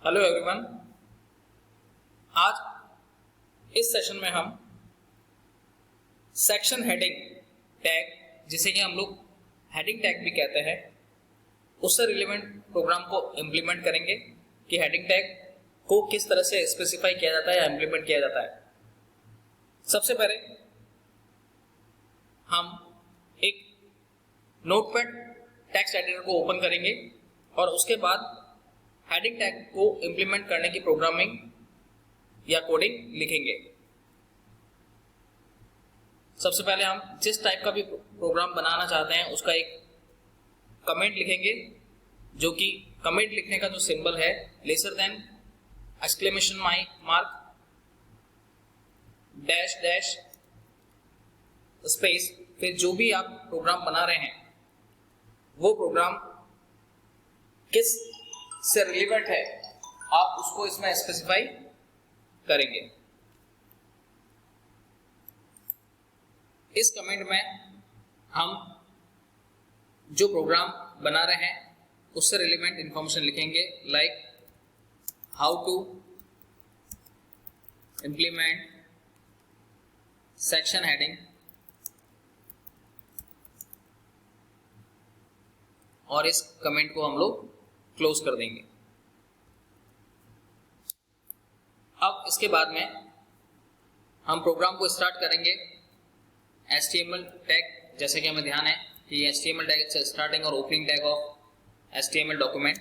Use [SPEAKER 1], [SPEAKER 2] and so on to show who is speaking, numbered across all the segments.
[SPEAKER 1] Hello everyone. आज इस session में हम सेक्शन हेडिंग टैग, जिसे कि हम लोग हेडिंग टैग भी कहते हैं, उससे रिलेवेंट प्रोग्राम को इम्प्लीमेंट करेंगे कि हेडिंग टैग को किस तरह से स्पेसिफाई किया जाता है या इम्प्लीमेंट किया जाता है। सबसे पहले हम एक नोटपैड टेक्स्ट एडिटर को ओपन करेंगे और उसके बाद हेडिंग टैग को इंप्लीमेंट करने की प्रोग्रामिंग या कोडिंग लिखेंगे। सबसे पहले हम जिस टाइप का भी प्रोग्राम बनाना चाहते हैं उसका एक कमेंट लिखेंगे, जो कि कमेंट लिखने का जो सिंबल है lesser than exclamation mark dash dash space, फिर जो भी आप प्रोग्राम बना रहे हैं वो प्रोग्राम किस से रिलेवेंट है आप उसको इसमें स्पेसिफाई करेंगे। इस कमेंट में हम जो प्रोग्राम बना रहे हैं उससे रिलेवेंट इंफॉर्मेशन लिखेंगे, like how to implement section heading, और इस कमेंट को हम लोग क्लोज कर देंगे। अब इसके बाद में हम प्रोग्राम को स्टार्ट करेंगे। HTML टैग, जैसे कि हमें ध्यान है कि HTML टैग इट्स स्टार्टिंग और opening tag of HTML document.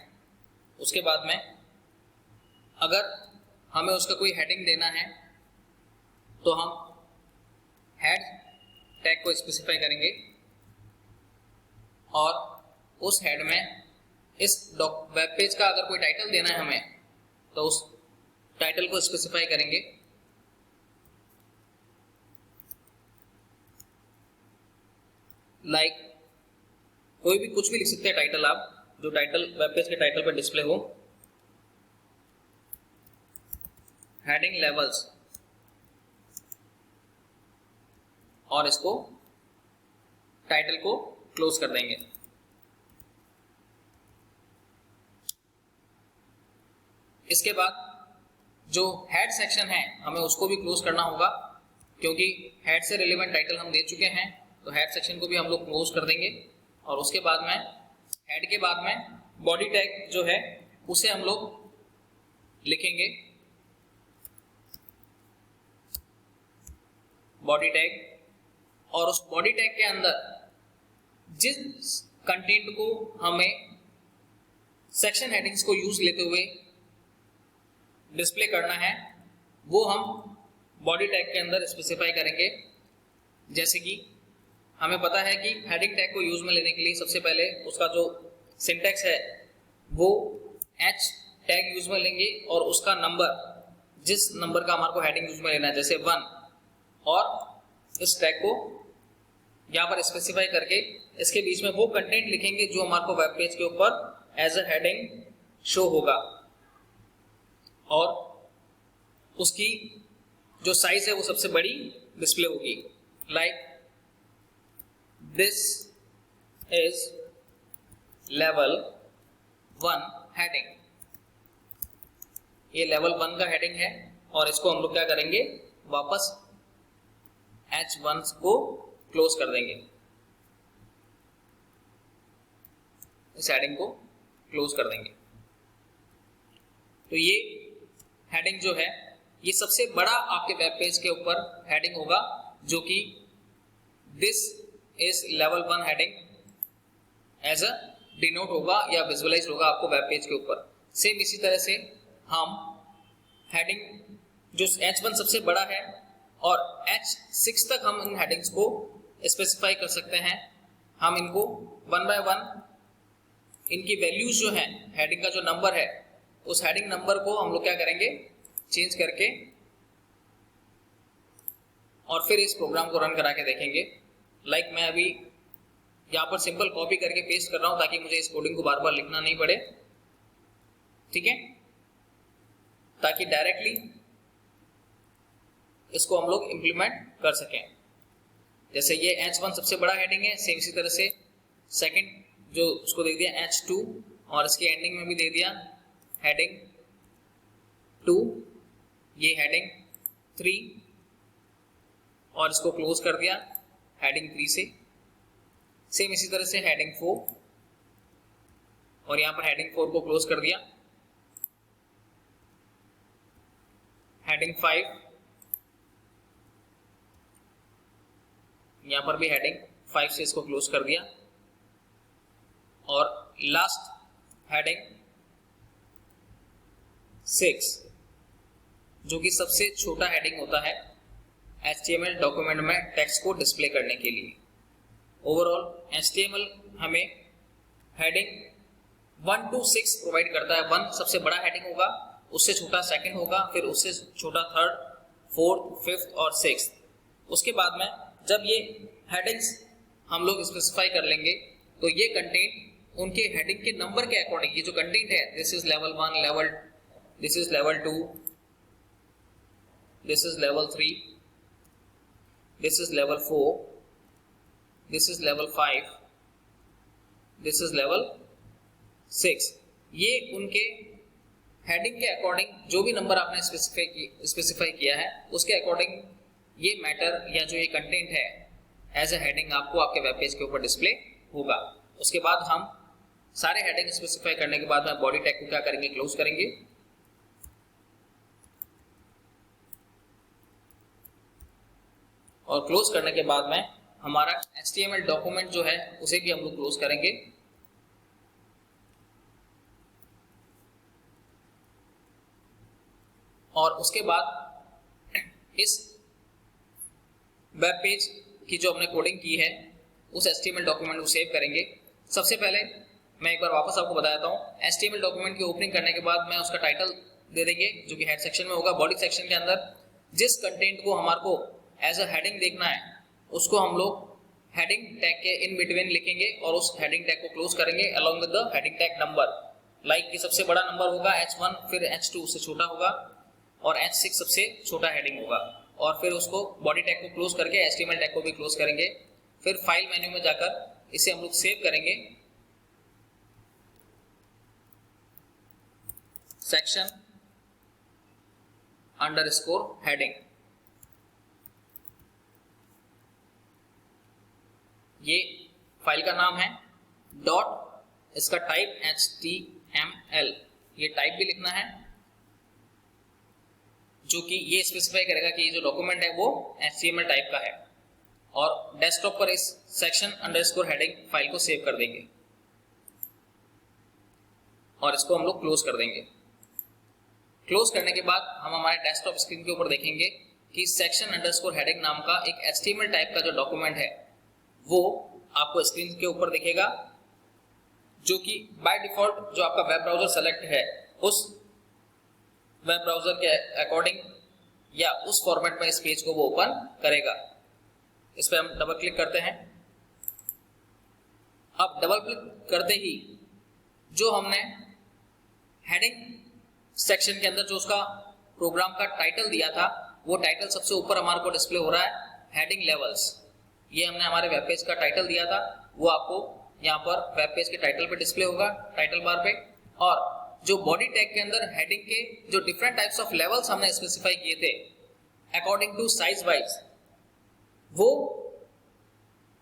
[SPEAKER 1] उसके बाद में अगर हमें उसका कोई हेडिंग देना है तो हम हेड टैग को स्पेसिफाई करेंगे और उस हेड में इस वेब पेज का अगर कोई टाइटल देना है हमें तो उस टाइटल को स्पेसिफाई करेंगे। लाइक कोई भी कुछ भी लिख सकते हैं टाइटल, आप जो टाइटल वेब पेज के टाइटल पर डिस्प्ले हो। हेडिंग लेवल्स, और इसको टाइटल को क्लोज कर देंगे। इसके बाद जो हेड सेक्शन है हमें उसको भी क्लोज करना होगा, क्योंकि हेड से रिलेवेंट टाइटल हम दे चुके हैं, तो हेड सेक्शन को भी हम लोग क्लोज कर देंगे। और उसके बाद में हेड के बाद में बॉडी टैग जो है उसे हम लोग लिखेंगे, बॉडी टैग, और उस बॉडी टैग के अंदर जिस कंटेंट को हमें सेक्शन हेडिंग्स को यूज लेते हुए डिस्प्ले करना है वो हम बॉडी टैग के अंदर स्पेसिफाई करेंगे। जैसे कि हमें पता है कि हेडिंग टैग को यूज में लेने के लिए सबसे पहले उसका जो सिंटैक्स है वो H टैग यूज में लेंगे और उसका नंबर, जिस नंबर का हमारे को हेडिंग यूज में लेना है, जैसे 1, और इस टैग को यहाँ पर स्पेसिफाई करके इसके बीच में वो कंटेंट लिखेंगे जो हमारे को वेब पेज के ऊपर एज अ हेडिंग शो होगा, और उसकी जो साइज है वो सबसे बड़ी डिस्प्ले होगी। Like this is level 1 heading, ये लेवल 1 का हेडिंग है, और इसको हम लोग क्या करेंगे, वापस H1 को क्लोज कर देंगे, इस हेडिंग को क्लोज कर देंगे। तो ये हेडिंग जो है ये सबसे बड़ा आपके वेब पेज के ऊपर हेडिंग होगा, जो कि this is level 1 heading as a denote होगा या विजुअलाइज होगा आपको वेब पेज के ऊपर। सेम इसी तरह से हम हेडिंग जो H1 सबसे बड़ा है और H6 तक हम इन हेडिंग्स को स्पेसिफाई कर सकते हैं। हम इनको 1 बाय 1 इनकी वैल्यूज जो है, हेडिंग का जो नंबर है उस हेडिंग नंबर को हम लोग क्या करेंगे, चेंज करके, और फिर इस प्रोग्राम को रन करा के देखेंगे। लाइक मैं अभी यहाँ पर सिंपल कॉपी करके पेस्ट कर रहा हूँ ताकि मुझे इस कोडिंग को बार बार लिखना नहीं पड़े, ठीक है, ताकि डायरेक्टली इसको हम लोग इंप्लीमेंट कर सकें। जैसे ये H1 सबसे बड़ा हेडिंग है, सेम इसी तरह से सेकंड जो उसको दे दिया H2, और इसके एंडिंग में भी दे दिया हेडिंग 2, ये हेडिंग 3 और इसको क्लोज कर दिया हेडिंग 3 से। सेम इसी तरह से हेडिंग 4 और यहां पर हेडिंग 4 को क्लोज कर दिया। हेडिंग 5, यहां पर भी हेडिंग 5 से इसको क्लोज कर दिया। और लास्ट हेडिंग 6, जो कि सबसे छोटा हेडिंग होता है HTML डॉक्यूमेंट में टेक्स्ट को डिस्प्ले करने के लिए। ओवरऑल HTML हमें हेडिंग 1 to 6 प्रोवाइड करता है। 1 सबसे बड़ा हेडिंग होगा, उससे छोटा सेकंड होगा, फिर उससे छोटा थर्ड, फोर्थ, फिफ्थ और सिक्स्थ। उसके बाद में जब ये हेडिंग्स हम लोग स्पेसिफाई कर लेंगे तो ये कंटेंट उनके हेडिंग के नंबर के अकॉर्डिंग, ये जो कंटेंट है, this is level 1, this is level 2, this is level 3, this is level 4, this is level 5, this is level 6। ये उनके हेडिंग के अकॉर्डिंग जो भी नंबर आपने स्पेसिफाई किया है उसके अकॉर्डिंग ये मैटर या जो ये कंटेंट है एज ए हेडिंग आपको आपके वेब पेज के ऊपर डिस्प्ले होगा। उसके बाद हम सारे हेडिंग स्पेसिफाई करने के बाद में बॉडी टैग को क्या करेंगे, क्लोज करेंगे। और क्लोज करने के बाद में हमारा HTML डॉक्यूमेंट जो है उसे भी हम लोग क्लोज करेंगे। और उसके बाद इस वेब पेज की जो हमने कोडिंग की है उस HTML डॉक्यूमेंट को सेव करेंगे। सबसे पहले मैं एक बार वापस आपको बता देता हूँ। HTML डॉक्यूमेंट की ओपनिंग करने के बाद मैं उसका टाइटल दे देंगे जो कि हेड सेक्शन में होगा। बॉडी सेक्शन के अंदर जिस कंटेंट को हमारे को एज अ हेडिंग देखना है उसको हम लोग हेडिंग टैग के इन बिटवीन लिखेंगे और उस हेडिंग टैग को क्लोज करेंगे along with the heading tag number. Like कि सबसे बड़ा नंबर होगा H1, फिर H2 उससे छोटा होगा और H6 सबसे छोटा हेडिंग होगा। और फिर उसको बॉडी टैग को क्लोज करके HTML टैग को भी क्लोज करेंगे। फिर फाइल मेन्यू में जाकर इसे हम लोग सेव करेंगे। सेक्शन अंडरस्कोर हेडिंग, ये फाइल का नाम है। डॉट इसका टाइप HTML, ये टाइप भी लिखना है जो कि ये स्पेसिफाई करेगा कि ये जो डॉक्यूमेंट है वो HTML टाइप का है। और डेस्कटॉप पर इस सेक्शन अंडरस्कोर हेडिंग फाइल को सेव कर देंगे और इसको हम लोग क्लोज कर देंगे। क्लोज करने के बाद हम हमारे डेस्कटॉप स्क्रीन के ऊपर देखेंगे कि सेक्शन अंडरस्कोर हेडिंग नाम का एक HTML टाइप का जो डॉक्यूमेंट है वो आपको स्क्रीन के ऊपर दिखेगा, जो कि बाय डिफॉल्ट जो आपका वेब ब्राउजर सेलेक्ट है उस वेब ब्राउजर के अकॉर्डिंग या उस फॉर्मेट में इस पेज को वो ओपन करेगा। इस पर हम डबल क्लिक करते हैं। अब डबल क्लिक करते ही जो हमने हेडिंग सेक्शन के अंदर जो उसका प्रोग्राम का टाइटल दिया था वो टाइटल सबसे ऊपर हमारे को डिस्प्ले हो रहा है, हेडिंग लेवल्स। ये हमने हमारे वेब पेज का टाइटल दिया था, वो आपको यहाँ पर वेब पेज के टाइटल पे डिस्प्ले होगा, टाइटल बार पे। और जो बॉडी टैग के अंदर हेडिंग के जो डिफरेंट टाइप्स ऑफ लेवल्स हमने स्पेसिफाई किए थे अकॉर्डिंग टू साइज वाइज, वो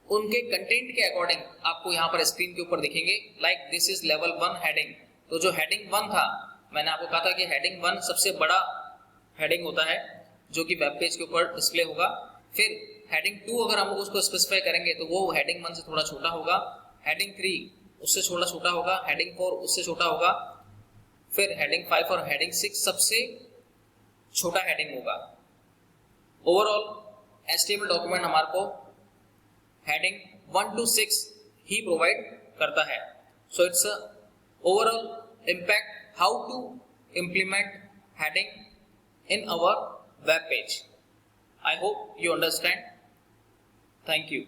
[SPEAKER 1] उनके कंटेंट के अकॉर्डिंग आपको यहाँ पर स्क्रीन के ऊपर दिखेंगे। Like this is level 1 heading. तो जो हेडिंग 1 था, मैंने आपको कहा था कि हेडिंग 1 सबसे बड़ा हेडिंग होता है जो कि वेब पेज के ऊपर डिस्प्ले होगा। फिर हेडिंग 2 अगर हम उसको स्पेसिफाई करेंगे तो वो हेडिंग 1 से थोड़ा छोटा होगा। हेडिंग 3 उससे थोड़ा छोटा होगा। हेडिंग 4 उससे छोटा होगा। फिर हेडिंग 5 और हेडिंग 6 सबसे छोटा हेडिंग होगा। ओवरऑल HTML डॉक्यूमेंट हमारे को हेडिंग 1 to 6 ही प्रोवाइड करता है। So it's overall impact how to implement heading in our web page. I hope you understand. Thank you.